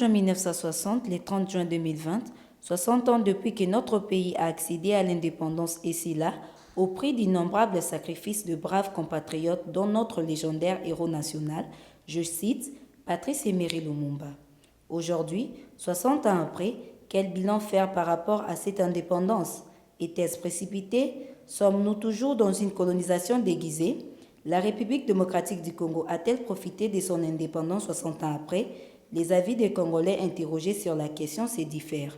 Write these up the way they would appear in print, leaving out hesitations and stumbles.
juin 1960, le 30 juin 2020, 60 ans depuis que notre pays a accédé à l'indépendance et c'est là, au prix d'innombrables sacrifices de braves compatriotes dont notre légendaire héros national, je cite, Patrice Emery Lumumba. Aujourd'hui, 60 ans après, quel bilan faire par rapport à cette indépendance? Était-ce précipité? Sommes-nous toujours dans une colonisation déguisée? La République démocratique du Congo a-t-elle profité de son indépendance 60 ans après? Les avis des Congolais interrogés sur la question se diffèrent.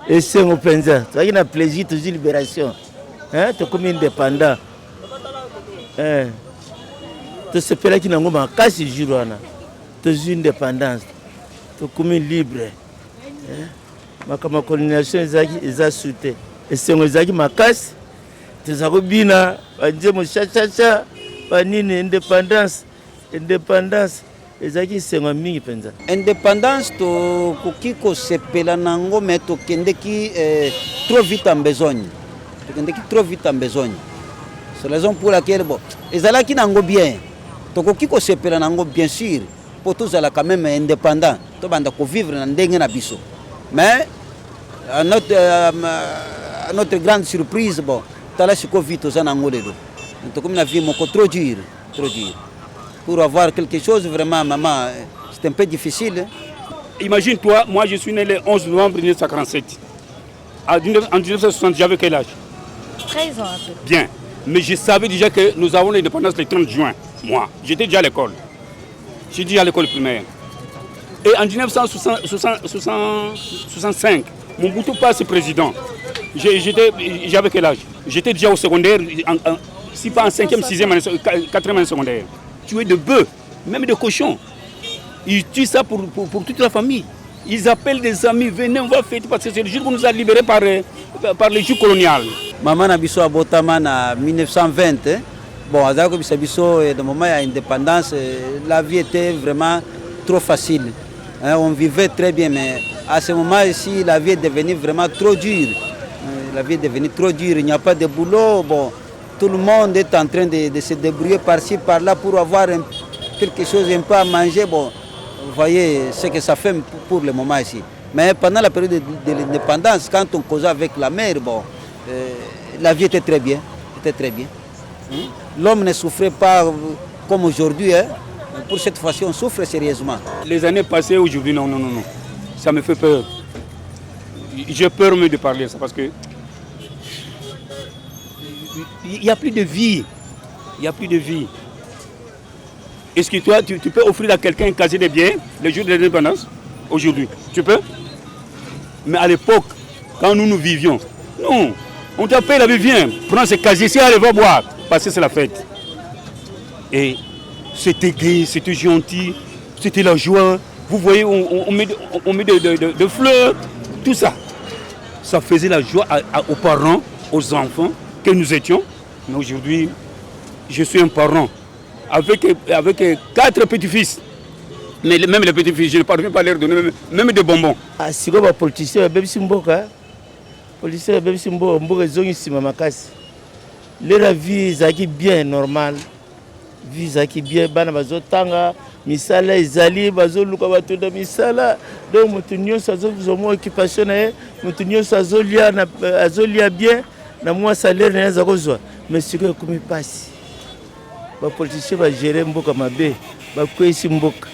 Et c'est un penza. Ça y est, plaisir de libération. Hein, tu comme indépendant. Tu sais pas qui n'a pas casse juróana. Tu es indépendance. Tu comme libre. Ma comme colonisation ils sauté. Et c'est un zaki ma casse. Tu as robina, anje mo cha panini indépendance. Ezaki sengo mingi penza. Indépendance to kokiko sepela nango mais to kendeki trop vite en besogne. To kendeki trop vite en besogne. C'est la raison pour laquelle bon, ezalaki nango bien. To kokiko sepela nango bien sûr pour tous ala quand même indépendant. To banda ko vivre na ndenge na biso. Mais à notre grande surprise bon, tala siko vite za nango lelo. To comme la vie moko trop dur. Pour avoir quelque chose, vraiment, maman, c'est un peu difficile. Imagine-toi, moi je suis né le 11 novembre 1947. En 1960, j'avais quel âge? 13 ans. Bien. Mais je savais déjà que nous avons l'indépendance le 30 juin. Moi, j'étais déjà à l'école. J'étais déjà à l'école primaire. Et en 1965, Mobutu passe président. J'avais quel âge? J'étais déjà au secondaire, si pas en 5e, 6e, 4e année secondaire. Tuer de bœufs, même de cochons. Ils tuent ça pour toute la famille. Ils appellent des amis, venez, on va fêter parce que c'est le jour qu'on nous a libérés par les jours coloniales. Maman Nabiso a Botaman en 1920. Bon, à Biso, dans le moment de l'indépendance, la vie était vraiment trop facile. On vivait très bien, mais à ce moment ici, la vie est devenue vraiment trop dure. La vie est devenue trop dure, il n'y a pas de boulot. Bon, tout le monde est en train de se débrouiller par-ci, par-là pour avoir quelque chose un peu à manger. Bon, vous voyez ce que ça fait pour le moment ici. Mais pendant la période de l'indépendance, quand on causait avec la mer, bon, la vie était très bien. L'homme ne souffrait pas comme aujourd'hui. Hein. Pour cette fois-ci, on souffre sérieusement. Les années passées, aujourd'hui, non. Ça me fait peur. J'ai peur même de parler ça parce que il n'y a plus de vie. Est-ce que toi, tu peux offrir à quelqu'un un casier de biens le jour de l'indépendance? Aujourd'hui, tu peux? Mais à l'époque, quand nous vivions, non, on t'appelle la vie, viens, prends ce casier, si allez, va boire, parce que c'est la fête. Et c'était gai, c'était gentil, c'était la joie. Vous voyez, on met de fleurs, tout ça. Ça faisait la joie aux parents, aux enfants que nous étions. Mais aujourd'hui, je suis un parent avec 4 petits-fils. Mais même les petits-fils, je ne parviens pas à leur donner même des bonbons. Si les politiciens sont Simboka, leur vie est bien normale. Vie est bien, bana bazotanga, misala izali, bazoluka batuda misala. Donc mutunyo sazo zomo occupation na, mutunyo sazo lia bien. Na moi salaire n'eza kozwa mais ce que comme passe ba politicien va gérer mboka mabe ba kwesi mboka.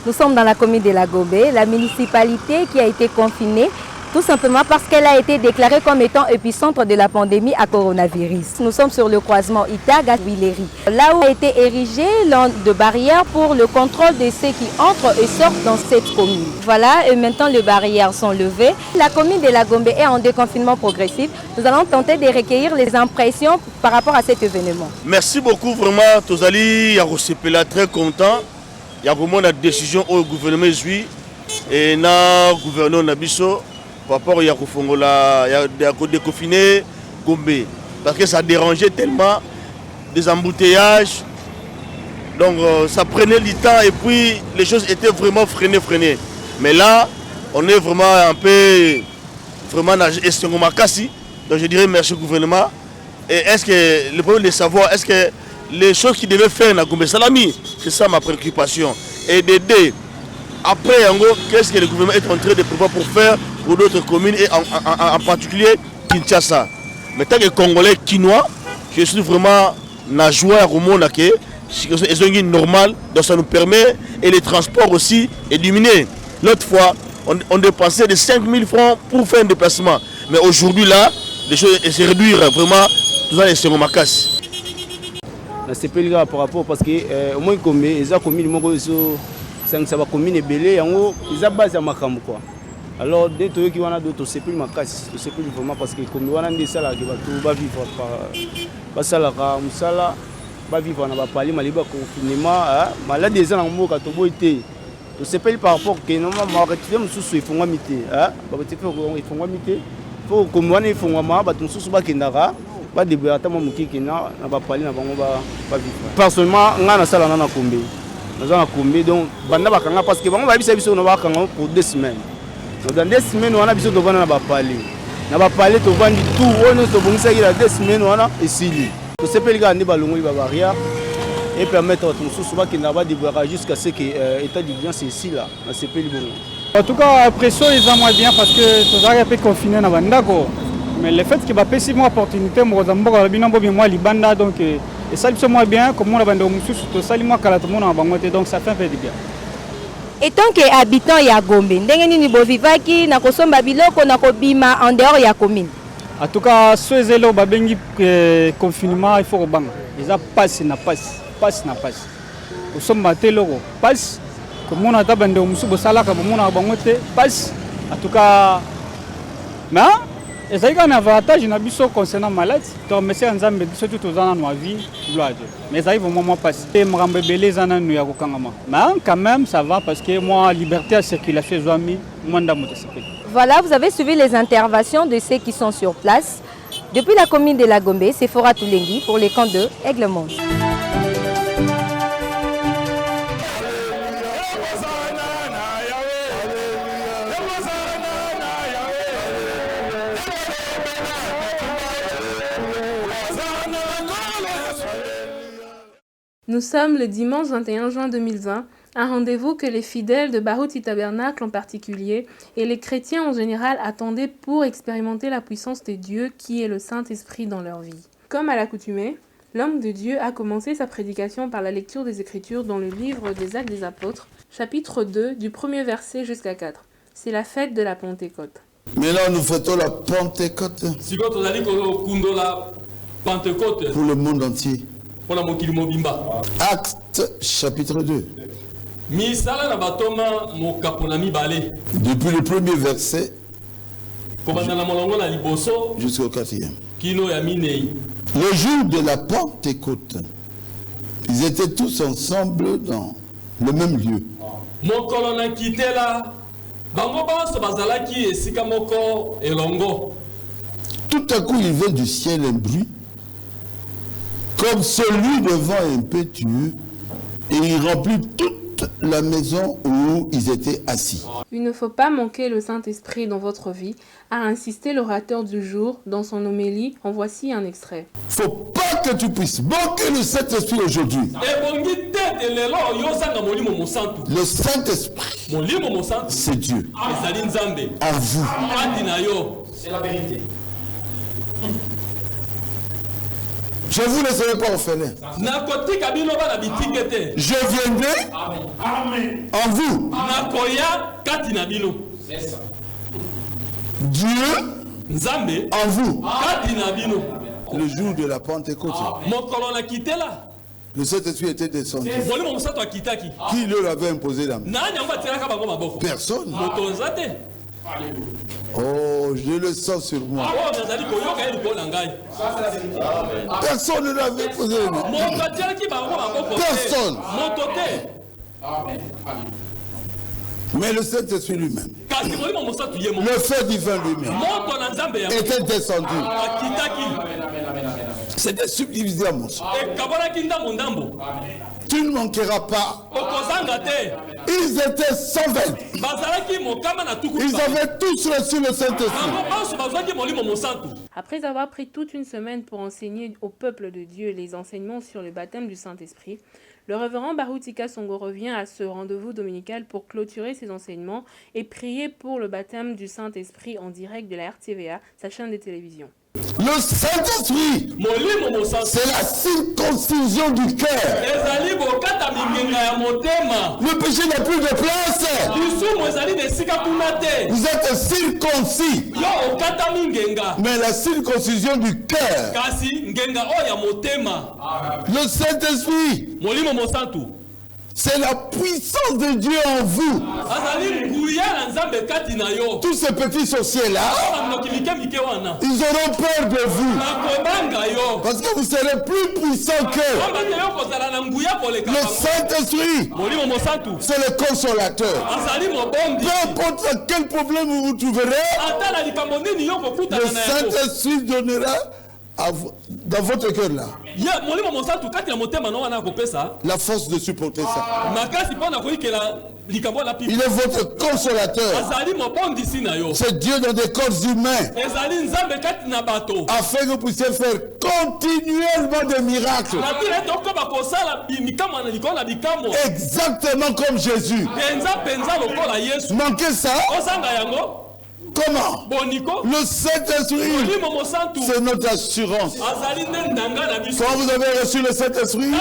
Nous sommes dans la commune de la Gombe, la municipalité qui a été confinée tout simplement parce qu'elle a été déclarée comme étant épicentre de la pandémie à coronavirus. Nous sommes sur le croisement Itaga-Willery, là où a été érigé l'un de barrières pour le contrôle de ceux qui entrent et sortent dans cette commune. Voilà, et maintenant les barrières sont levées. La commune de la Gombe est en déconfinement progressif. Nous allons tenter de recueillir les impressions par rapport à cet événement. Merci beaucoup, vraiment, Tozali Yarosepela, très content. Il y a vraiment la décision au gouvernement suit et le gouverneur Nabiso. Par rapport à Yakufongola, il y a déconfiné Gombe. Parce que ça dérangeait tellement des embouteillages. Donc ça prenait du temps et puis les choses étaient vraiment freinées. Mais là, on est vraiment un peu vraiment Estongo Makassi. Donc je dirais merci au gouvernement. Et est-ce que le problème de savoir, est-ce que les choses qu'ils devaient faire dans Gombe Salami, c'est ça ma préoccupation. Et d'aider. Après, en gros, qu'est-ce que le gouvernement est en train de prévoir pour faire pour d'autres communes et en particulier Kinshasa. Mais tant que Congolais, Quinois, je suis vraiment na joie au monde que c'est normal, donc ça nous permet, et les transports aussi, est diminué. L'autre fois, on dépensait de 5 000 francs pour faire un déplacement. Mais aujourd'hui, là, les choses se réduisent vraiment, tout ça, c'est ma casse. C'est pas le cas par rapport parce que au moins comme les communes, ça va commune belé, ils ont base à ma cam quoi. Alors dès que qui wana d'autres c'est plus ma casse, c'est plus vraiment parce que comme wana des salles qui va vivre par sala ka musala va vivre na ba pali maliba confinement malade des gens mo ka to boité. To c'est pas par rapport que normalement rectifier mususu ifungwa mité ba rectifier ifungwa mité faut comme wana ifungwa ma ba mususu ba kindara ba débata mo mukiki na ba pali na bango ba vivre. Personnellement ngana sala na kombe. Nous avons combien donc banda bakanga parce que bango ba bisa biso na bakanga pour 2 semaines. Dans 2 semaines, on a besoin de voir na parler. Na parler to vendre tout, on est obligé de 2 semaines on a ici. To c'est pas le gars ni balongo ba barrière et permettre tout sous qui n'a pas de barrage jusqu'à ce que état d'urgence ici là, c'est pas le bon. En tout cas, pression ils ont moins bien parce que tout ça a été confiné na bandako. Mais le fait qu'il va passer une opportunité moi zambo la binombo bien moi libanda donc et ça c'est moins bien comme on a bandé mususu to salimo kala tout monde en bangote donc ça fait un peu de bien. Et tant qu'habitant ya Gombe, ndenge nini bovivaki na kosomba biloko na kobima en dehors ya commune. En tout cas, ceux zelo babengi confinement il faut rebanga. Ils a passe na passe. Kosomba teloko passe comme on a tabande musu bosalaka bomona bangote passe. En tout cas, mais et ça y a un avantage na biso concernant malade. Donc monsieur Nzambe surtout aux ans dans vie gloire. Mais ça y va moment passer. Et mrambe belé zana nu ya kokangama. Mais quand même ça va parce que moi liberté à circulation zoami mwanda motocycle. Voilà, vous avez suivi les interventions de ceux qui sont sur place. Depuis la commune de la Gombe, c'est Fora Toulengi pour les camps de Aiglemont. Nous sommes le dimanche 21 juin 2020, un rendez-vous que les fidèles de Baruti Tabernacle en particulier et les chrétiens en général attendaient pour expérimenter la puissance de Dieu qui est le Saint-Esprit dans leur vie. Comme à l'accoutumée, l'homme de Dieu a commencé sa prédication par la lecture des Écritures dans le livre des Actes des Apôtres, chapitre 2, du 1er verset jusqu'à 4. C'est la fête de la Pentecôte. Maintenant, nous fêtons la Pentecôte pour le monde entier. Acte chapitre 2. Depuis le premier verset jusqu'au 4e. Le jour de la Pentecôte, ils étaient tous ensemble dans le même lieu. Tout à coup, il vint du ciel un bruit comme celui de vent impétueux, et il remplit toute la maison où ils étaient assis. Il ne faut pas manquer le Saint-Esprit dans votre vie, a insisté l'orateur du jour dans son homélie. En voici un extrait. Il ne faut pas que tu puisses manquer le Saint-Esprit aujourd'hui. Le Saint-Esprit, c'est Dieu. À vous. C'est la vérité. Je vous laisserai pas orphelin. Je viendrai en vous. Dieu en vous. Le jour de la Pentecôte. Le Saint-Esprit était descendu. Qui leur avait imposé la main? Personne. Oh, je le sens sur moi. Personne ne l'avait posé la main. Personne. Mais le Saint-Esprit lui-même, le feu divin lui-même, était descendu. C'était subdivisé à mon sang. Tu ne manqueras pas Ils étaient 120. Ils avaient tous reçu le Saint-Esprit. Après avoir pris toute une semaine pour enseigner au peuple de Dieu les enseignements sur le baptême du Saint-Esprit, le révérend Barutika Songo revient à ce rendez-vous dominical pour clôturer ses enseignements et prier pour le baptême du Saint-Esprit en direct de la RTVA, sa chaîne de télévision. Le Saint-Esprit, c'est la circoncision du cœur. Le péché n'a plus de place. Vous êtes circoncis. Mais la circoncision du cœur. Le Saint-Esprit, c'est la puissance de Dieu en vous. Tous ces petits sorciers-là, ils auront peur de vous. Parce que vous serez plus puissants qu'eux. Le Saint-Esprit, c'est le consolateur. Peu importe quel problème vous vous trouverez, le Saint-Esprit donnera dans votre cœur là la force de supporter ça. Il est votre consolateur. C'est Dieu dans des corps humains, afin que vous puissiez faire continuellement des miracles, exactement comme Jésus. Manquez ça. Comment? Le Saint-Esprit, c'est notre assurance. Quand vous avez reçu le Saint-Esprit,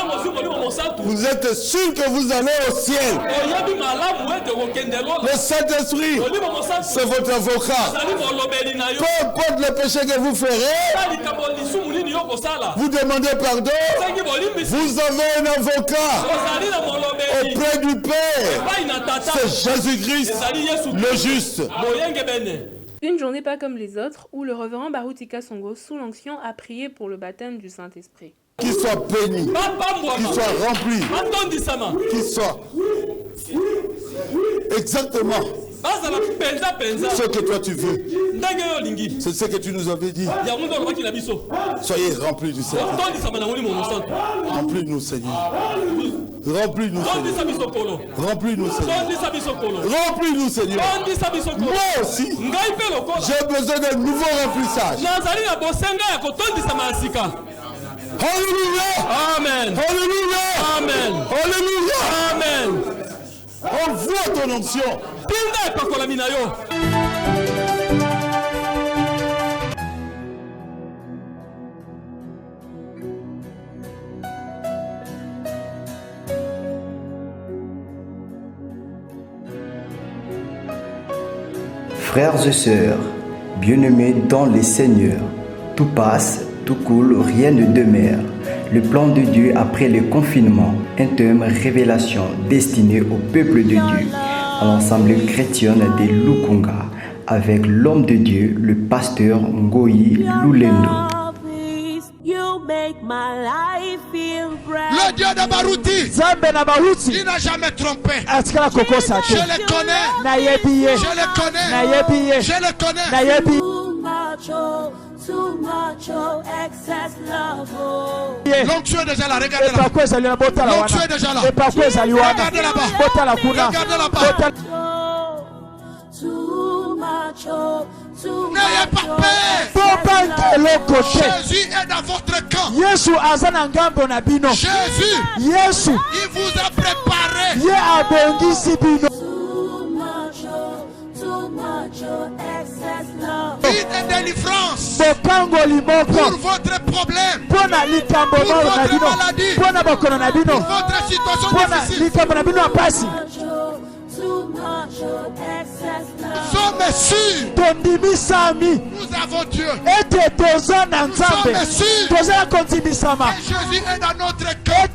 vous êtes sûr que vous allez au ciel. Le Saint-Esprit, c'est votre avocat. Peu importe le péché que vous ferez, vous demandez pardon, vous avez un avocat auprès du Père. C'est Jésus-Christ, le juste. Une journée pas comme les autres où le révérend Barutika Songo, sous l'onction, a prié pour le baptême du Saint-Esprit. Qu'il soit béni, qu'il soit rempli, qu'il soit exactement ce que toi tu veux. C'est ce que tu nous avais dit. Soyez remplis du Seigneur. Remplis-nous, Seigneur. Remplis-nous, Seigneur. Remplis-nous, Seigneur. Remplis-nous, Seigneur. Moi aussi, j'ai besoin d'un nouveau remplissage. Alléluia. Amen. Alléluia. Amen. Alléluia. Amen. Envoie ton onction. Frères et sœurs, bien-aimés dans les Seigneurs, tout passe, tout coule, rien ne demeure. Le plan de Dieu après le confinement, un thème révélation destiné au peuple de Dieu, à l'ensemble chrétien de Lukunga, avec l'homme de Dieu, le pasteur Ngoyi Lulendo. Le Dieu de Baruti, il n'a jamais trompé. Je le connais. Je le connais. Je le connais. L'onction est déjà là, regardez là. L'onction est déjà là. Regardez là-bas. Regardez là-bas. N'ayez pas peur. Jésus est dans votre camp. Jésus, il vous a préparé. Une délivrance pour votre problème, pour votre maladie, pour votre situation difficile. Sommes sûrs. Nous avons Dieu. Sommes sûrs. Jésus est dans notre cœur.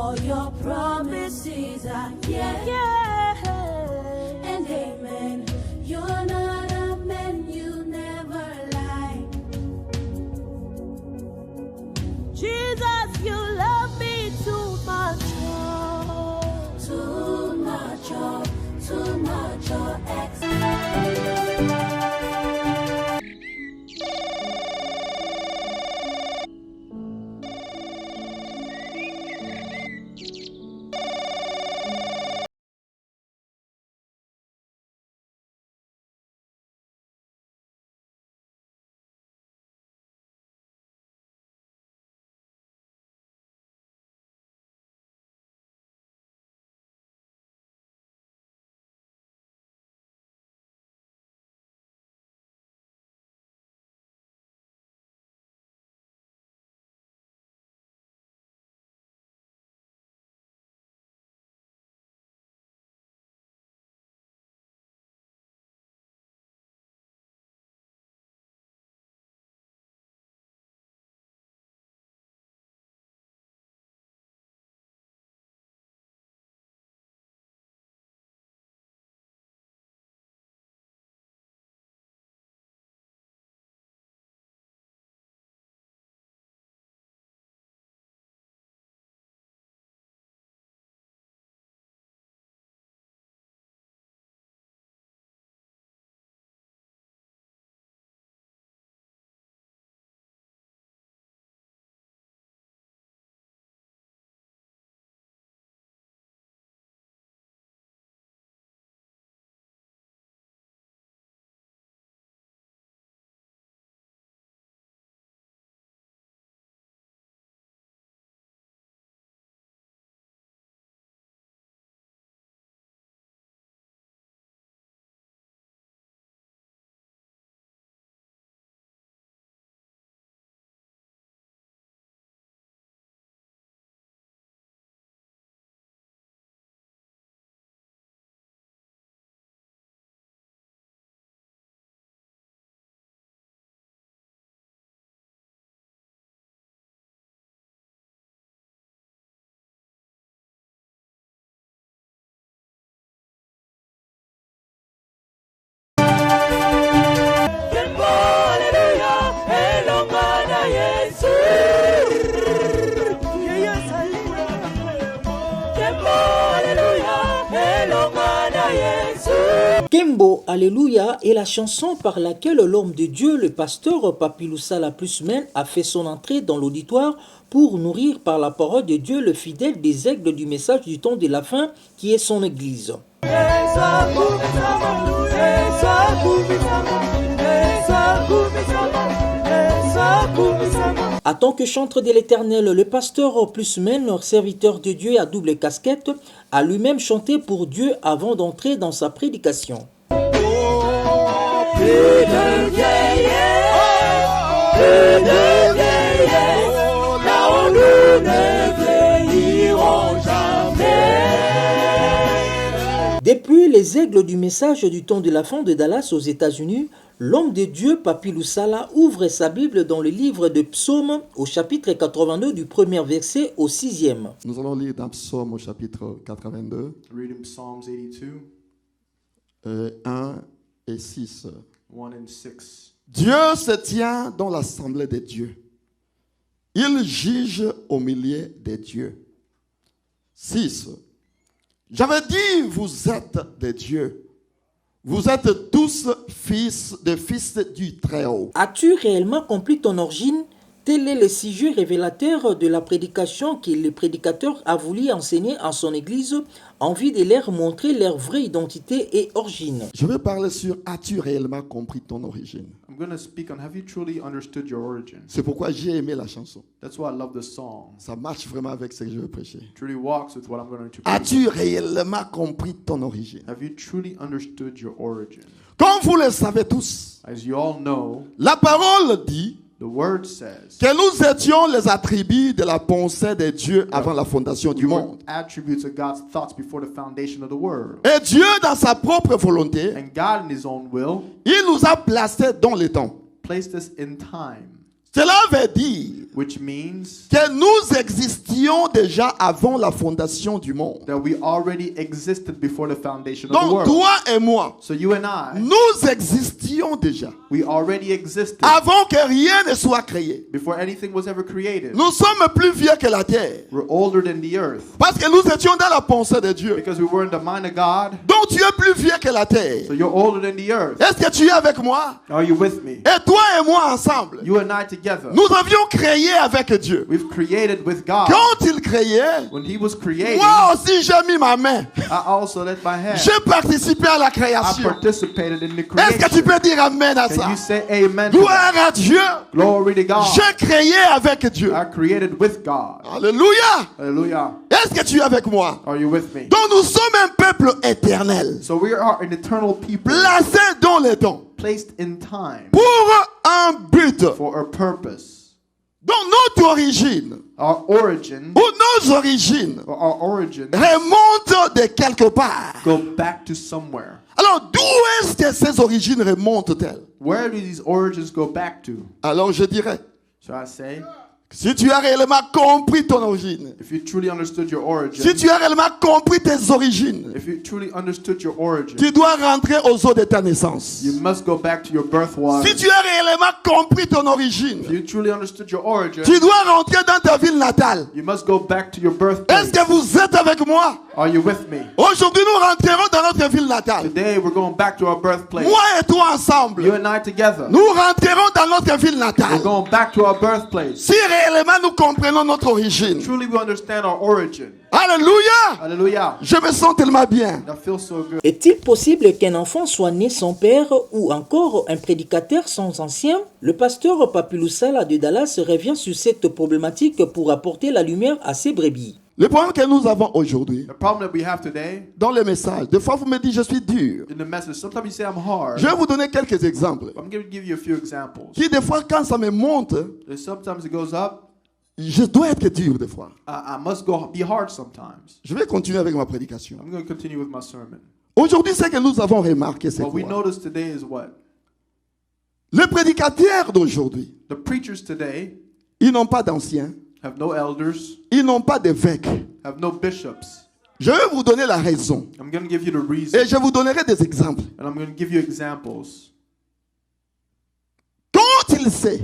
All your promises are yes and amen. You're not a man, you never lie. Jesus, you love me too much. Too much, too much, Kembo Alléluia est la chanson par laquelle l'homme de Dieu, le pasteur Papilou Sala Plusmen, a fait son entrée dans l'auditoire pour nourrir par la parole de Dieu le fidèle des aigles du message du temps de la fin qui est son église. En tant que chantre de l'Éternel, le pasteur Plusmen, serviteur de Dieu à double casquette, a lui-même chanté pour Dieu avant d'entrer dans sa prédication. Depuis les aigles du message du temps de la fin de Dallas aux États-Unis, l'homme de Dieu, Papilou Sala, ouvre sa Bible dans le livre de Psaume au chapitre 82 du premier verset au 6e. Nous allons lire dans Psaume au chapitre 82, Reading Psalms 82, 1 et 6. 1 and 6. Dieu se tient dans l'assemblée des dieux. Il juge au milieu des dieux. 6. J'avais dit, vous êtes des dieux. Vous êtes tous fils du Très-Haut. As-tu réellement compris ton origine? Tel est le sujet révélateur de la prédication que le prédicateur a voulu enseigner en son église en vue de leur montrer leur vraie identité et origine. Je vais parler sur as-tu réellement compris ton origine? I'm going to speak on have you truly understood your origin. C'est pourquoi j'ai aimé la chanson. That's why I love the song. Ça marche vraiment avec ce que je veux prêcher. It truly walks with what I'm going to preach. As-tu réellement compris ton origine? Have you truly understood your origin? Comme vous le savez tous, as you all know, la parole dit the word says que nous étions les attributs de la pensée de Dieu avant la fondation du monde. Attributes of God's thoughts before the foundation of the world. Et Dieu, dans sa propre volonté, and God in His own will, il nous a placés dans le temps. Placed us in time. Cela veut dire which means que nous existions déjà avant la fondation du monde. that we already existed before the foundation of the Donc world. toi et moi, So you and I, nous existions déjà we already existed avant que rien ne soit créé. before anything was ever created. Nous sommes plus vieux que la terre. We're older than the earth Parce que nous étions dans la pensée de Dieu. because we were in the mind of God. Donc tu es plus vieux que la terre. So you're older than the earth. Est-ce que tu es avec moi? Are you with me? Et toi et moi ensemble, You and I together. nous avions créé avec Dieu. We've created with God. Quand il créait, When He was creating, moi aussi j'ai mis ma main. I also let my hand. J'ai participé à la I création. participated in the Est-ce que tu creation. peux dire amen à Can ça? you say amen to Gloire that? à Dieu. Glory to God. J'ai créé avec Dieu. I created with God. Alléluia. Hallelujah. Est-ce que tu es avec moi? Are you with me? Donc nous sommes un peuple éternel, So we are an eternal people, placé dans le temps, placed in time pour un but. for a purpose. Donc notre origine, Our origin, ou nos origines, or our origin, remontent de quelque part. go back to somewhere. Alors d'où est-ce que ces origines remontent-elles? Where do these origins go back to? Alors je dirais, Shall I say? si tu as réellement compris ton origine, If you truly understood your origin, si tu as réellement compris tes origines, if you truly understood your origin, tu dois rentrer aux eaux de ta naissance. you must go back to your birth water. Si tu as réellement compris ton origine, If you truly understood your origin, tu dois rentrer dans ta ville natale. you must go back to your birthplace. Est-ce que vous êtes avec moi? Are you with me? Aujourd'hui, nous rentrerons dans notre ville natale. Today we're going back to our birthplace. Moi et toi ensemble, You and I together. nous rentrerons dans notre ville We're natale. going back to our birthplace. Si réellement nous comprenons notre origine. Truly we understand our origin. Alléluia! Hallelujah. Je me sens tellement bien. That feels so good. Est-il possible qu'un enfant soit né sans père ou encore un prédicateur sans ancien? Le pasteur Papilou Sala de Dallas revient sur cette problématique pour apporter la lumière à ses brebis. Le problème que nous avons aujourd'hui, The problem that we have today dans les messages, des fois vous me dites je suis dur. in the message, sometimes you say I'm hard. Je vais vous donner quelques exemples. I'm going to give you a few examples. Qui des fois quand ça me monte, And sometimes it goes up. je dois être dur des fois. I must be hard sometimes. Je vais continuer avec ma prédication. I'm going to continue with my sermon. Aujourd'hui, ce que nous avons remarqué, c'est What we quoi? notice today is what? Les prédicateurs d'aujourd'hui, The preachers today ils n'ont pas d'anciens, have no elders, ils n'ont pas d'évêques. have no bishops. Je vais vous donner la raison. I'm going to give you the reason. Et je vous donnerai des exemples. And I'm going to give you examples. Quand il sait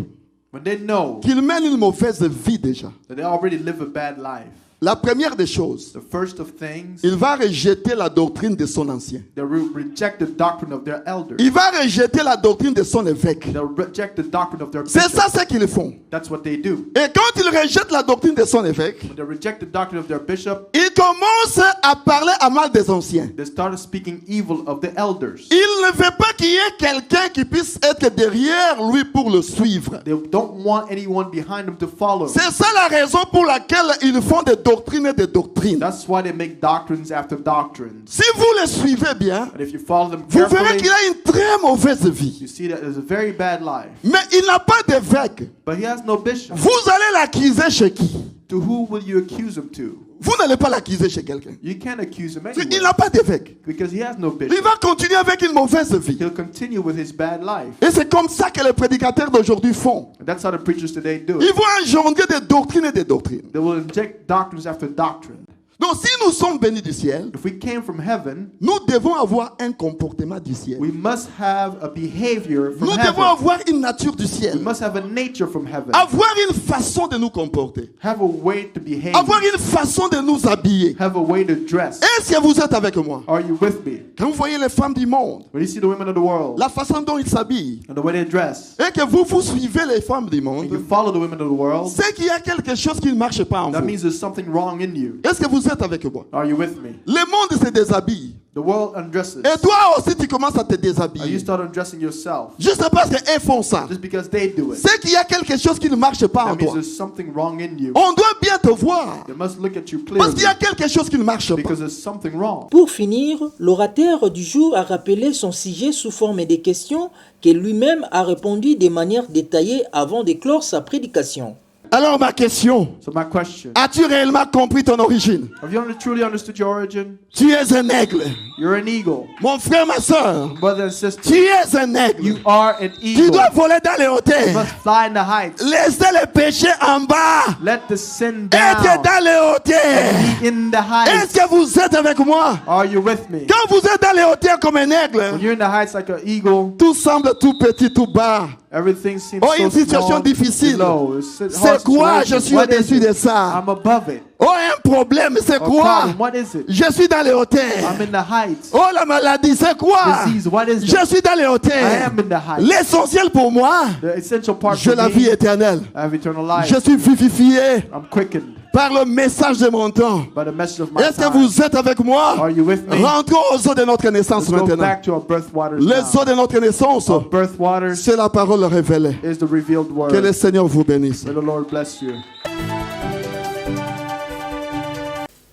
When they know qu'il mène une mauvaise vie déjà, that they already live a bad life, la première des choses, the first of things, il va rejeter la doctrine de son ancien. they reject the doctrine of their elders. Il va rejeter la doctrine de son évêque. They'll reject the doctrine of their C'est ça bishop. ce qu'ils font. That's what they do. Et quand il rejette la doctrine de son évêque, When they reject the doctrine of their bishop, il commence à parler à mal des anciens. they started speaking evil of the elders. Il ne veut pas qu'il y ait quelqu'un qui puisse être derrière lui pour le suivre. They don't want anyone behind them to follow. C'est ça la raison pour laquelle ils font des doctrines et des doctrines. That's why they make doctrines after doctrines. Si vous les suivez bien, And if you follow them vous verrez carefully, qu'il a une très mauvaise vie. you see that there's a very bad life. Mais il n'a pas d'évêque. But he has no bishop. Vous allez l'accuser chez qui? To who will you accuse him to? Vous n'allez pas l'accuser chez quelqu'un. You can't accuse him Il anywhere. n'a pas d'évêque. Because he has no Il bishop. va continuer avec une mauvaise vie. He'll continue with his bad life. Et c'est comme ça que les prédicateurs d'aujourd'hui font. And that's how the preachers today do Ils it. vont engendrer des doctrines et des doctrines. They will inject doctrines after doctrine. Donc si nous sommes bénis du ciel, If we came from heaven, nous devons avoir un comportement du ciel. we must have a behavior from Nous devons heaven. avoir une nature du We ciel. must have a nature from heaven. Avoir une façon de nous comporter. Have a way to behave. Avoir une façon de nous habiller. Have a way to dress. Est-ce que vous êtes avec moi? Are you with me? Quand vous voyez les femmes du monde, When you see the women of the world la façon dont ils s'habillent, and the way they dress, et que vous suivez les femmes du and you monde, follow the women of the world, c'est qu'il y a quelque chose qui ne marche pas en that vous. means there's something wrong in you. Est-ce que vous êtes avec moi? Are you with me? Le monde se déshabille. The world undresses. Et toi aussi, tu commences à te And you déshabiller. start undressing yourself Juste parce qu'elles font ça. just because they do it. C'est qu'il y a quelque chose qui ne marche pas en That means toi. there's something wrong in you. On doit bien te voir. They must look at you Parce clearly qu'il y a quelque chose qui ne marche pas. because there's something wrong. Pour finir, l'orateur du jour a rappelé son sujet sous forme de questions que lui-même a répondu de manière détaillée avant de clore sa prédication. Alors ma question, So my question, as-tu réellement compris ton origine? have you truly understood your origin? Tu es un aigle. You're an eagle. Mon frère, ma soeur, Brother and sister, tu es un aigle. you are an Tu eagle. dois voler dans les You hauteurs. must fly in the heights. Laissez les péchés en bas. Let the sin Être down. dans les hauteurs. Be in the heights. Est-ce que vous êtes avec moi? Are you with me? Quand vous êtes dans les hauteurs comme un When aigle, you're in the heights like an eagle, tout semble tout petit, tout bas. everything seems Oh, so une situation small, difficile. low. It's a hard C'est quoi? Je situation. suis What is au-dessus it? de ça. I'm above it. Oh, un problème, c'est A quoi? problem, what is it? Je suis dans les hauteurs. I'm in the heights. Oh, la maladie, c'est quoi? Disease, what is Je it? suis dans les I hauteurs. am in the heights. L'essentiel pour moi, The essential part j'ai for la vie me, éternelle. I have eternal life. Je suis vivifié I'm quickened par le message de mon temps. by the message of my Est-ce que time. vous êtes avec moi? Are you with me? Rentrons aux eaux de notre naissance Let's go maintenant. back to our birth waters Les now. eaux de notre naissance, Our birth waters c'est la parole révélée. is the revealed word. Que le Seigneur vous bénisse. May the Lord bless you.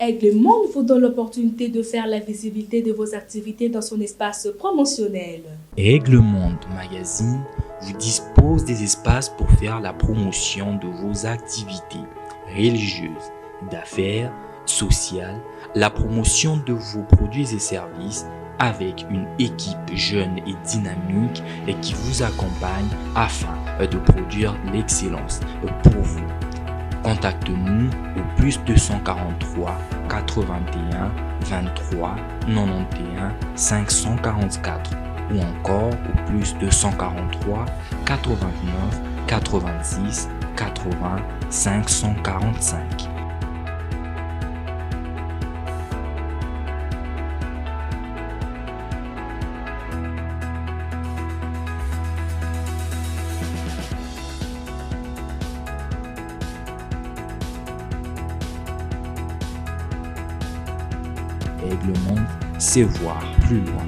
Aigle Monde vous donne l'opportunité de faire la visibilité de vos activités dans son espace promotionnel. Aigle Monde Magazine vous dispose des espaces pour faire la promotion de vos activités religieuses, d'affaires, sociales, la promotion de vos produits et services avec une équipe jeune et dynamique et qui vous accompagne afin de produire l'excellence pour vous. Contactez-nous au plus 243 81 23 91 544 ou encore au plus 243 89 86 80 545. Aigle Monde, c'est voir plus loin.